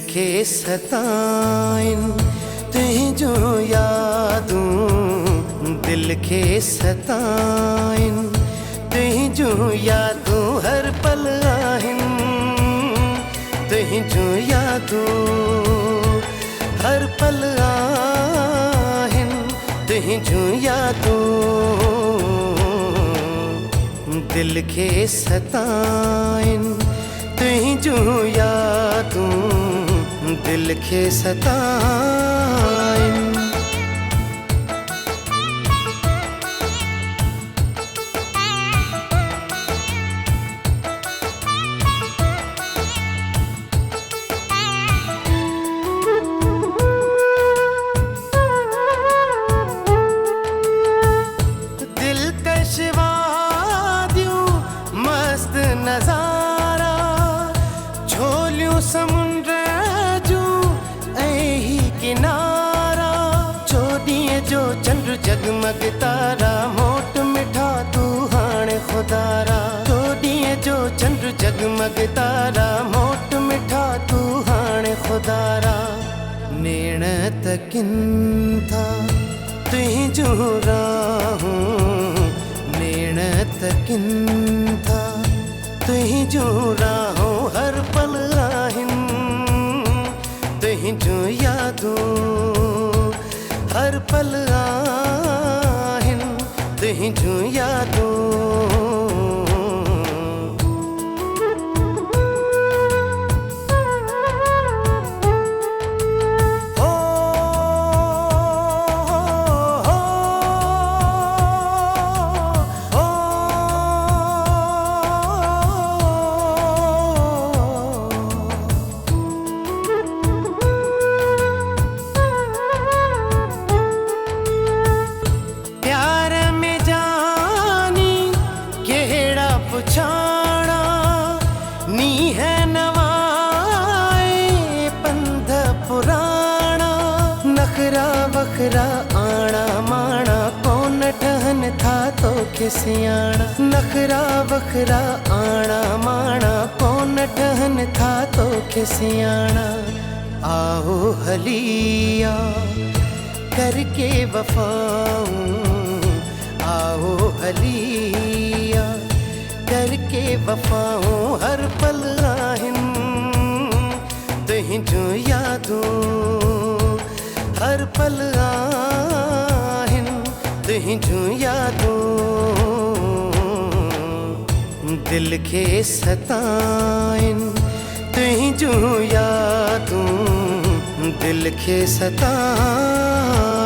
खे सताइन तुंहिंजो यादूं, दिल खे सताइन तुंहिंजो यादूं हर पल आहिनि, तुंहिंजो यादूं हर पल आहिनि, तुंहिंजो यादूं दिल खे सताइन तुंहिंजो यादूं, दिल खे सताइन। नजारा झोलियूं समुंड जूं ऐं ही किनारा, चोॾींहं जो चंड जगमग तारा, मोट मिठा तूं हाणे खुदारा। चोॾींहं जो चंड जगमग तारा, मोट मिठा तूं हाणे खुदारा। नेण त किन था तुंहिंजो राहूं, नेण त किन था तुंहिंजो राहों हर पल आहिनि, तुंहिंजो यादूं हर पल आहिनि, तुंहिंजो यादूं। पुछाणा नी है नवाए पंध पुराणा, नखरा वखरा आणा माणा कोन ठहन था तोखे सियाणा। नखरा वखरा आणा माणा कोन ठहन था तोखे सियाणा। आओ हलिया करके वफाऊं, आओ हलिया करके वफाऊं हर पल आहिनि, तुंहिंजो यादूं हर पल आहिनि, तुंहिंजो यादूं दिल खे सताइन तुंहिंजो यादूं, दिल खे सताइन।